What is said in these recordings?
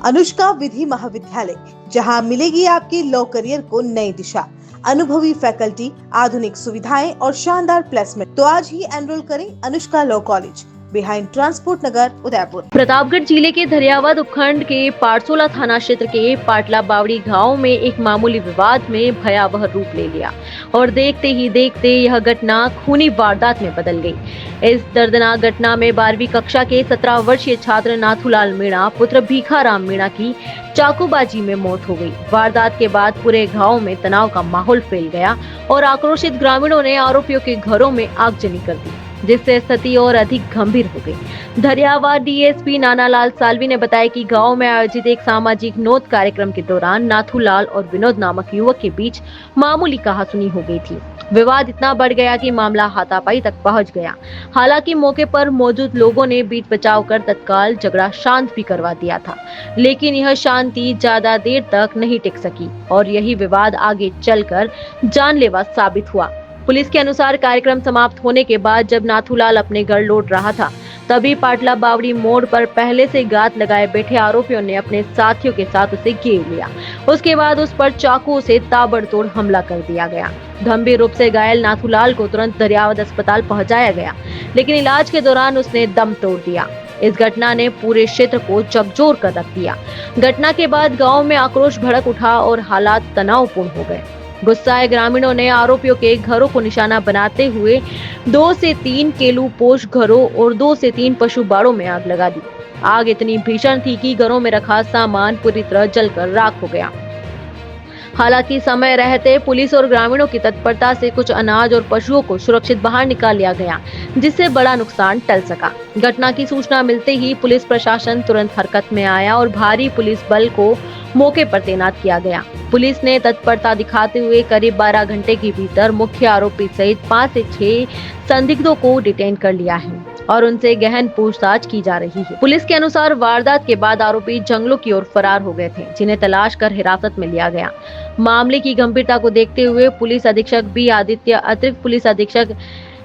अनुष्का विधि महाविद्यालय, जहां मिलेगी आपके लॉ करियर को नई दिशा, अनुभवी फैकल्टी, आधुनिक सुविधाएं और शानदार प्लेसमेंट। तो आज ही एनरोल करें Anushka law college, behind Transport Nagar, Udaipur. Pratapgarh जिले के धरियावाद उपखंड के पारसोला थाना क्षेत्र के पाटला बावड़ी गांव में एक मामूली विवाद में भयावह रूप ले लिया और देखते ही देखते यह घटना खूनी वारदात में बदल गई। इस दर्दनाक घटना में 12वीं कक्षा के 17 वर्षीय छात्र नाथूलाल मीणा पुत्र भीखाराम मीणा की चाकूबाजी में मौत हो गई। वारदात के बाद पूरे गांव में तनाव का माहौल फैल गया और आक्रोशित ग्रामीणों ने आरोपियों के घरों में आगजनी कर दी, जिससे स्थिति और अधिक गंभीर हो गई। धरियावाद डीएसपी नानालाल साल्वी ने बताया कि गांव में आयोजित एक सामाजिक नोत कार्यक्रम के दौरान नाथूलाल और विनोद नामक युवक के बीच मामूली कहासुनी हो गई थी। विवाद इतना बढ़ गया कि मामला हाथापाई तक पहुंच गया। हालांकि मौके पर मौजूद लोगों ने बीच बचाव कर तत्काल झगड़ा शांत भी करवा दिया था, लेकिन यह शांति ज्यादा देर तक नहीं टिक सकी और यही विवाद आगे चलकर जानलेवा साबित हुआ। पुलिस के अनुसार कार्यक्रम समाप्त होने के बाद जब नाथूलाल अपने घर लौट रहा था, तभी पाटला बावड़ी मोड़ पर पहले से गात लगाए बैठे आरोपियों ने अपने साथियों के साथ उसे घेर लिया। उसके बाद उस पर चाकू से ताबड़तोड़ हमला कर दिया गया। गंभीर रूप से घायल नाथूलाल को तुरंत धरियावाद अस्पताल पहुंचाया गया, लेकिन इलाज के दौरान उसने दम तोड़ दिया। इस घटना ने पूरे क्षेत्र को झकझोर कर रख दिया। घटना के बाद गाँव में आक्रोश भड़क उठा और हालात तनावपूर्ण हो गए। गुस्साए ग्रामीणों ने आरोपियों के घरों को निशाना बनाते हुए 2 से 3 केलू पोष घरों और 2 से 3 पशु बाड़ों में आग लगा दी। आग इतनी भीषण थी कि घरों में रखा सामान पूरी तरह जलकर राख हो गया। हालांकि समय रहते पुलिस और ग्रामीणों की तत्परता से कुछ अनाज और पशुओं को सुरक्षित बाहर निकाल लिया गया, जिससे बड़ा नुकसान टल सका। घटना की सूचना मिलते ही पुलिस प्रशासन तुरंत हरकत में आया और भारी पुलिस बल को मौके पर तैनात किया गया। पुलिस ने तत्परता दिखाते हुए करीब 12 घंटे के भीतर मुख्य आरोपी सहित 5 से 6 संदिग्धों को डिटेन कर लिया है और उनसे गहन पूछताछ की जा रही है। पुलिस के अनुसार वारदात के बाद आरोपी जंगलों की ओर फरार हो गए थे, जिन्हें तलाश कर हिरासत में लिया गया। मामले की गंभीरता को देखते हुए पुलिस अधीक्षक बी आदित्य, अतिरिक्त पुलिस अधीक्षक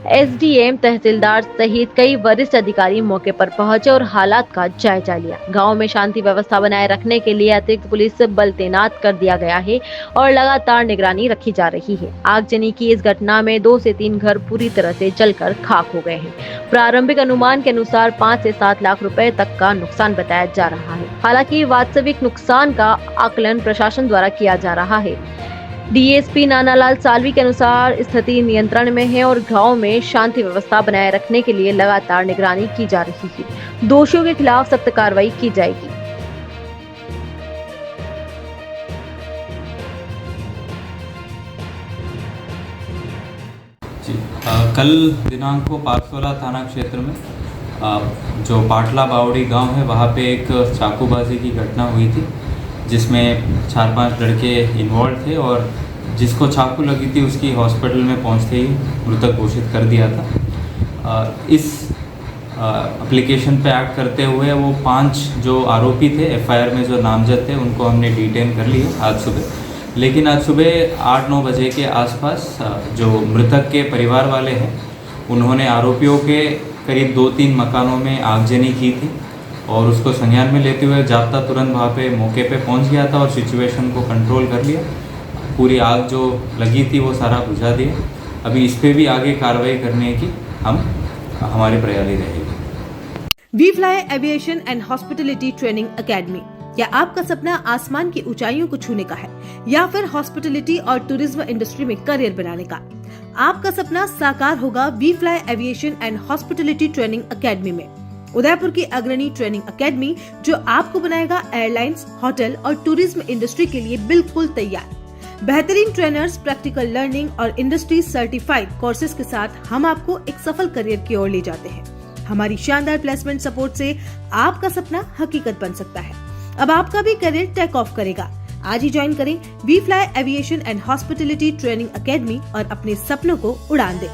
एसडीएम, तहसीलदार सहित कई वरिष्ठ अधिकारी मौके पर पहुंचे और हालात का जायजा लिया। गांव में शांति व्यवस्था बनाए रखने के लिए अतिरिक्त पुलिस बल तैनात कर दिया गया है और लगातार निगरानी रखी जा रही है। आगजनी की इस घटना में 2 से 3 घर पूरी तरह से जलकर खाक हो गए हैं। प्रारंभिक अनुमान के अनुसार 5 से 7 लाख रुपए तक का नुकसान बताया जा रहा है। हालांकि वास्तविक नुकसान का आकलन प्रशासन द्वारा किया जा रहा है। डीएसपी नानालाल साल्वी के अनुसार स्थिति नियंत्रण में है और गांव में शांति व्यवस्था बनाए रखने के लिए लगातार निगरानी की जा रही है। दोषियों के खिलाफ सख्त कार्रवाई की जाएगी। कल दिनांक को पारसोला थाना क्षेत्र में जो पाटला बावड़ी गांव है, वहाँ पे एक चाकूबाजी की घटना हुई थी, जिसमें 4-5 लड़के इन्वॉल्व थे और जिसको चाकू लगी थी उसकी हॉस्पिटल में पहुंचते ही मृतक घोषित कर दिया था। इस एप्लीकेशन पे एक्ट करते हुए वो 5 जो आरोपी थे एफआईआर में जो नामजद थे, उनको हमने डिटेन कर लिया आज सुबह। लेकिन आज सुबह 8-9 बजे के आसपास जो मृतक के परिवार वाले हैं, उन्होंने आरोपियों के करीब 2-3 मकानों में आगजनी की थी और उसको संज्ञान में लेते हुए जाब्ता तुरंत वहाँ पे मौके पे पहुँच गया था और सिचुएशन को कंट्रोल कर लिया। पूरी आग जो लगी थी वो सारा बुझा दिया। अभी इस पे भी आगे कार्रवाई करने की हमारी प्रयास रहेगी। We fly aviation and hospitality training academy. क्या आपका सपना आसमान की ऊंचाइयों को छूने का है या फिर हॉस्पिटलिटी और टूरिज्म इंडस्ट्री में करियर बनाने का? आपका सपना साकार होगा we fly aviation and hospitality training academy में। उदयपुर की अग्रणी ट्रेनिंग अकेडमी जो आपको बनाएगा एयरलाइंस, होटल और टूरिज्म इंडस्ट्री के लिए बिल्कुल तैयार। बेहतरीन ट्रेनर्स, प्रैक्टिकल लर्निंग और इंडस्ट्री सर्टिफाइड कोर्सेज के साथ हम आपको एक सफल करियर की ओर ले जाते हैं। हमारी शानदार प्लेसमेंट सपोर्ट से आपका सपना हकीकत बन सकता है। अब आपका भी करियर टेक ऑफ करेगा। आज ही ज्वाइन करें we fly aviation and hospitality training academy और अपने सपनों को उड़ान दें।